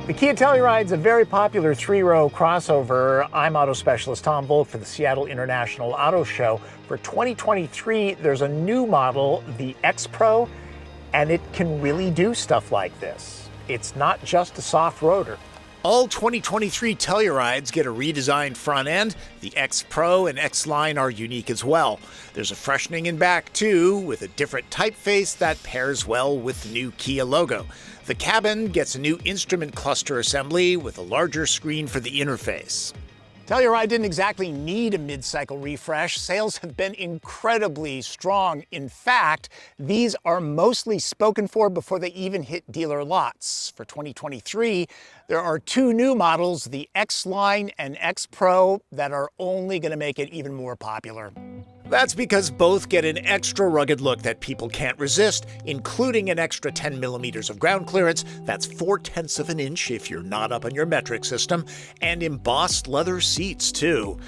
The Kia Telluride is a very popular three-row crossover. I'm auto specialist Tom Voelk for the Seattle International Auto Show. For 2023, there's a new model, the X Pro, and it can really do stuff like this. It's not just a soft roader. All 2023 Tellurides get a redesigned front end. The X Pro and X Line are unique as well. There's a freshening in back too, with a different typeface that pairs well with the new Kia logo. The cabin gets a new instrument cluster assembly with a larger screen for the interface. Telluride didn't exactly need a mid-cycle refresh. Sales have been incredibly strong. In fact, these are mostly spoken for before they even hit dealer lots. For 2023, there are two new models, the X Line and X Pro, that are only going to make it even more popular. That's because both get an extra rugged look that people can't resist, including an extra 10 millimeters of ground clearance, that's 4/10 of an inch if you're not up on your metric system, and embossed leather seats too.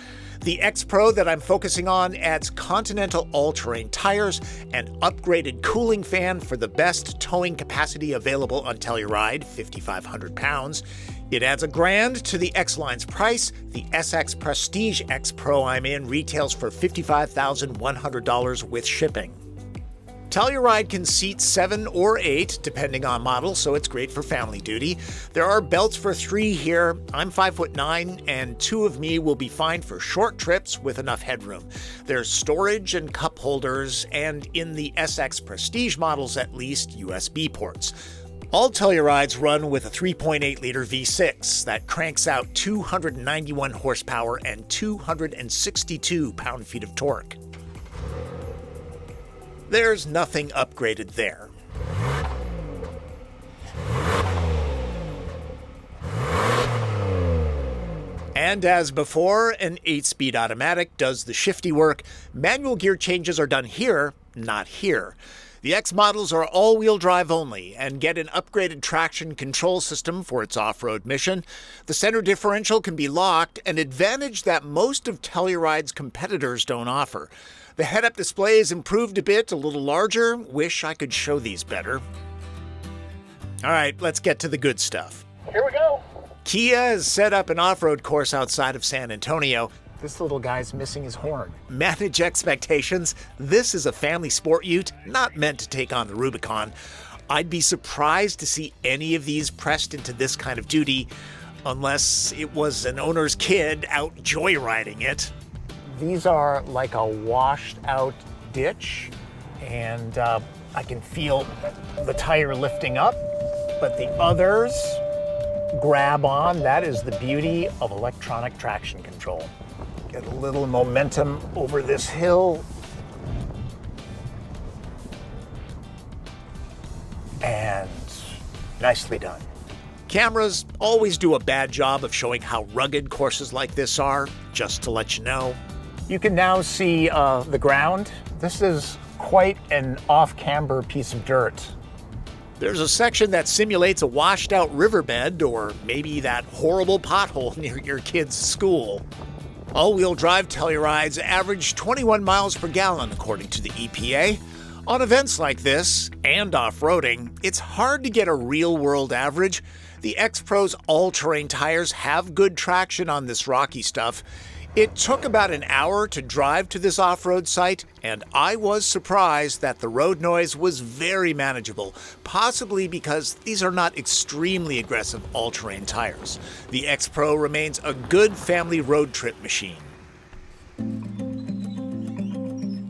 The X Pro that I'm focusing on adds Continental all-terrain tires, an upgraded cooling fan for the best towing capacity available on Telluride, 5,500 pounds. It adds $1,000 to the X Line's price. The SX Prestige X Pro I'm in retails for $55,100 with shipping. Telluride can seat 7 or 8, depending on model, so it's great for family duty. There are belts for 3 here. I'm 5'9", and 2 of me will be fine for short trips with enough headroom. There's storage and cup holders, and in the SX Prestige models at least, USB ports. All Tellurides run with a 3.8-liter V6 that cranks out 291 horsepower and 262 pound-feet of torque. There's nothing upgraded there. And as before, an 8-speed automatic does the shifty work. Manual gear changes are done here, not here. The X models are all-wheel drive only and get an upgraded traction control system for its off-road mission. The center differential can be locked, an advantage that most of Telluride's competitors don't offer. The head-up display is improved a bit, a little larger. Wish I could show these better. All right, let's get to the good stuff. Here we go. Kia has set up an off-road course outside of San Antonio. This little guy's missing his horn. Manage expectations. This is a family sport ute, not meant to take on the Rubicon. I'd be surprised to see any of these pressed into this kind of duty, unless it was an owner's kid out joyriding it. These are like a washed out ditch, and I can feel the tire lifting up, but the others grab on. That is the beauty of electronic traction control. Get a little momentum over this hill. And nicely done. Cameras always do a bad job of showing how rugged courses like this are, just to let you know. You can now see the ground. This is quite an off-camber piece of dirt. There's a section that simulates a washed-out riverbed, or maybe that horrible pothole near your kid's school. All-wheel drive Tellurides average 21 miles per gallon, according to the EPA. On events like this, and off-roading, it's hard to get a real-world average. The X Pro's all-terrain tires have good traction on this rocky stuff. It took about an hour to drive to this off-road site, and I was surprised that the road noise was very manageable, possibly because these are not extremely aggressive all-terrain tires. The X Pro remains a good family road trip machine.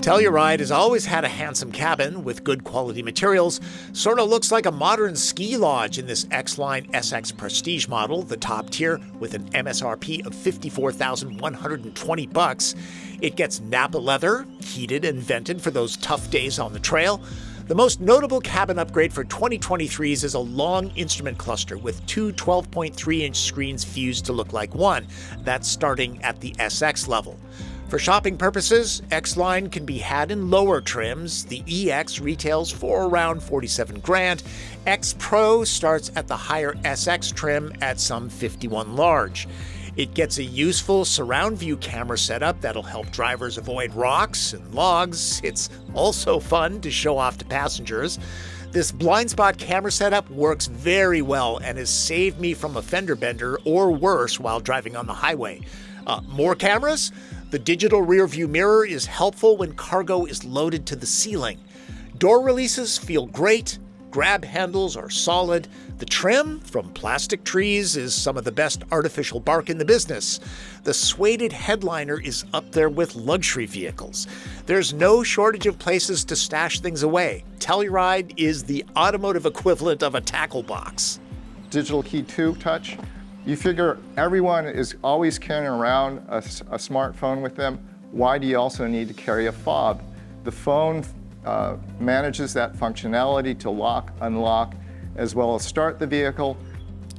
Telluride has always had a handsome cabin with good quality materials. Sort of looks like a modern ski lodge in this X Line SX Prestige model, the top tier, with an MSRP of $54,120. It gets Napa leather, heated and vented for those tough days on the trail. The most notable cabin upgrade for 2023s is a long instrument cluster with two 12.3-inch screens fused to look like one. That's starting at the SX level. For shopping purposes, X Line can be had in lower trims. The EX retails for around $47,000. X Pro starts at the higher SX trim at some $51,000 large. It gets a useful surround view camera setup that'll help drivers avoid rocks and logs. It's also fun to show off to passengers. This blind spot camera setup works very well and has saved me from a fender bender or worse while driving on the highway. More cameras? The digital rear view mirror is helpful when cargo is loaded to the ceiling. Door releases feel great. Grab handles are solid. The trim from plastic trees is some of the best artificial bark in the business. The suede headliner is up there with luxury vehicles. There's no shortage of places to stash things away. Telluride is the automotive equivalent of a tackle box. Digital key 2 touch. You figure everyone is always carrying around a smartphone with them. Why do you also need to carry a fob? The phone manages that functionality to lock, unlock, as well as start the vehicle.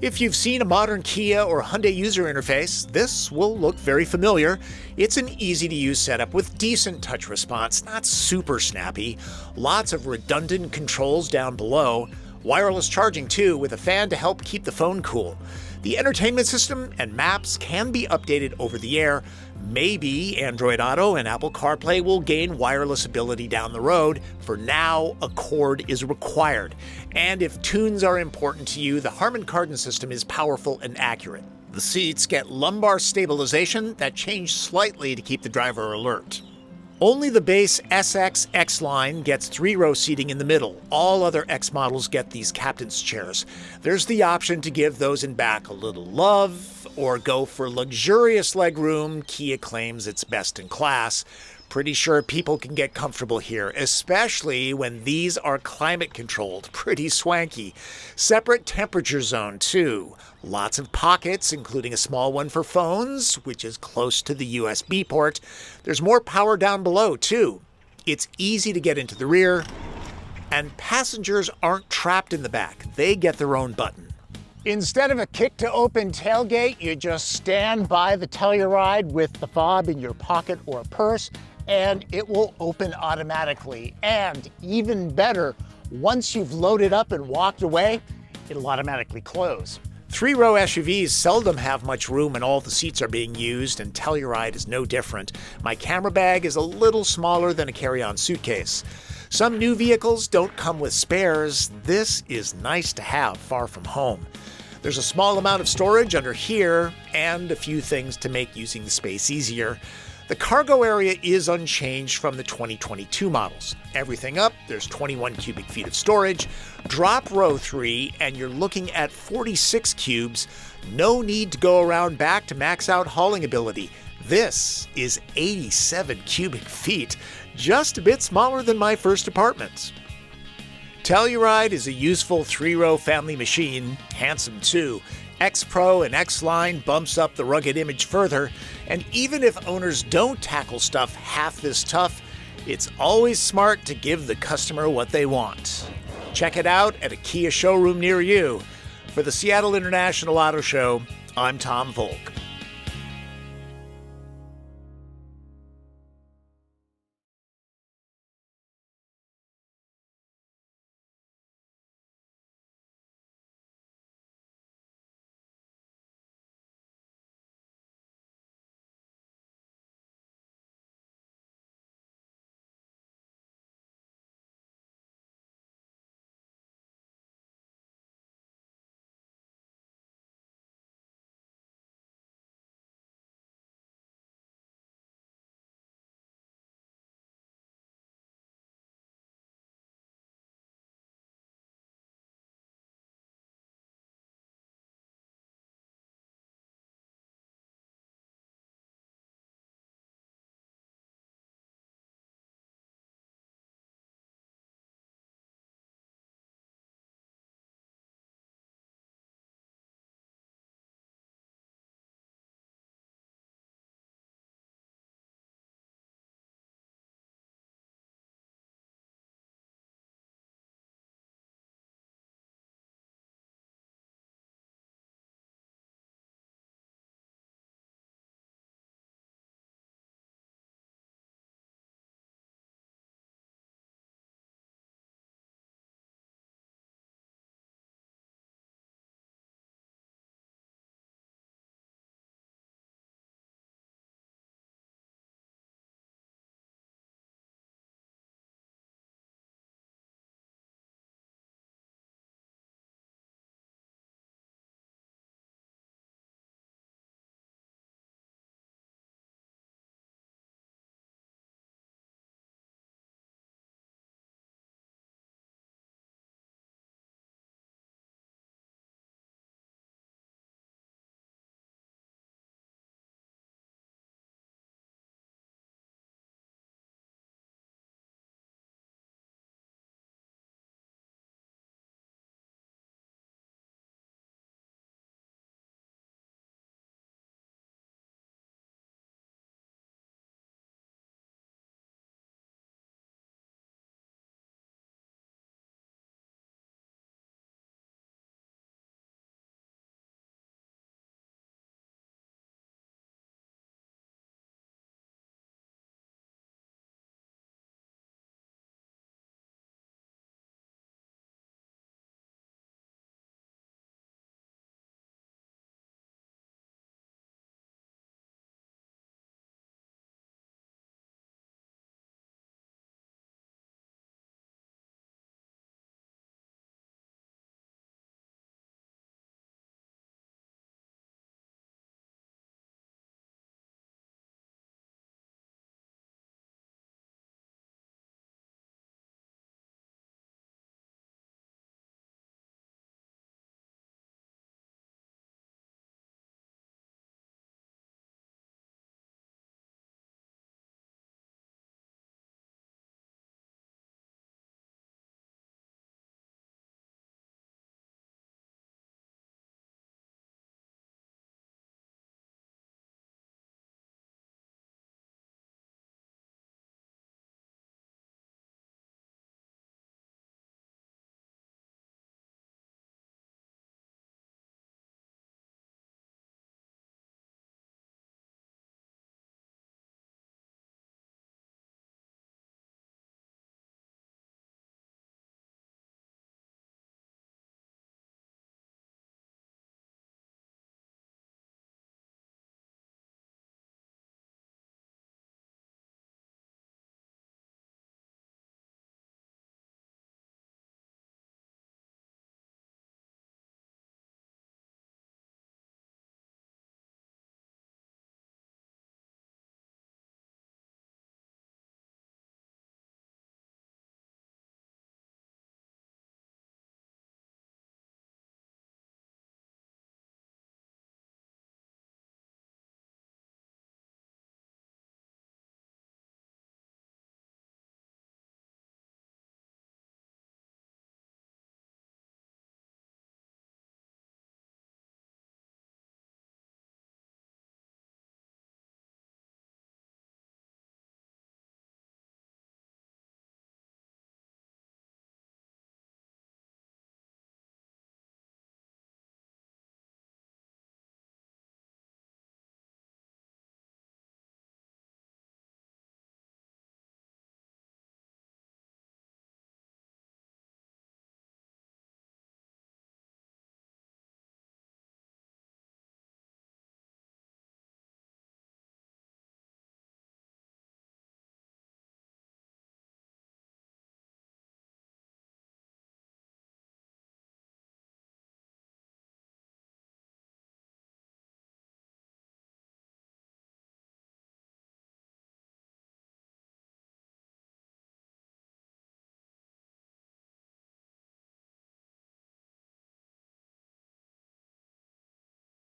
If you've seen a modern Kia or Hyundai user interface, this will look very familiar. It's an easy-to-use setup with decent touch response, not super snappy. Lots of redundant controls down below. Wireless charging too, with a fan to help keep the phone cool. The entertainment system and maps can be updated over the air. Maybe Android Auto and Apple CarPlay will gain wireless ability down the road. For now, a cord is required. And if tunes are important to you, the Harman Kardon system is powerful and accurate. The seats get lumbar stabilization that changed slightly to keep the driver alert. Only the base SX X-Line gets 3-row seating in the middle. All other X models get these captain's chairs. There's the option to give those in back a little love or go for luxurious legroom. Kia claims it's best in class. Pretty sure people can get comfortable here, especially when these are climate controlled. Pretty swanky. Separate temperature zone too. Lots of pockets, including a small one for phones, which is close to the USB port. There's more power down below too. It's easy to get into the rear, and passengers aren't trapped in the back. They get their own button. Instead of a kick-to-open tailgate, you just stand by the Telluride with the fob in your pocket or purse, and it will open automatically. And even better, once you've loaded up and walked away, it'll automatically close. 3-row SUVs seldom have much room and all the seats are being used, and Telluride is no different. My camera bag is a little smaller than a carry-on suitcase. Some new vehicles don't come with spares. This is nice to have far from home. There's a small amount of storage under here and a few things to make using the space easier. The cargo area is unchanged from the 2022 models. Everything up, there's 21 cubic feet of storage. Drop row 3, and you're looking at 46 cubes. No need to go around back to max out hauling ability. This is 87 cubic feet, just a bit smaller than my first apartment. Telluride is a useful 3-row family machine, handsome too. X Pro and X Line bumps up the rugged image further, and even if owners don't tackle stuff half this tough, it's always smart to give the customer what they want. Check it out at a Kia showroom near you. For the Seattle International Auto Show, I'm Tom Voelk.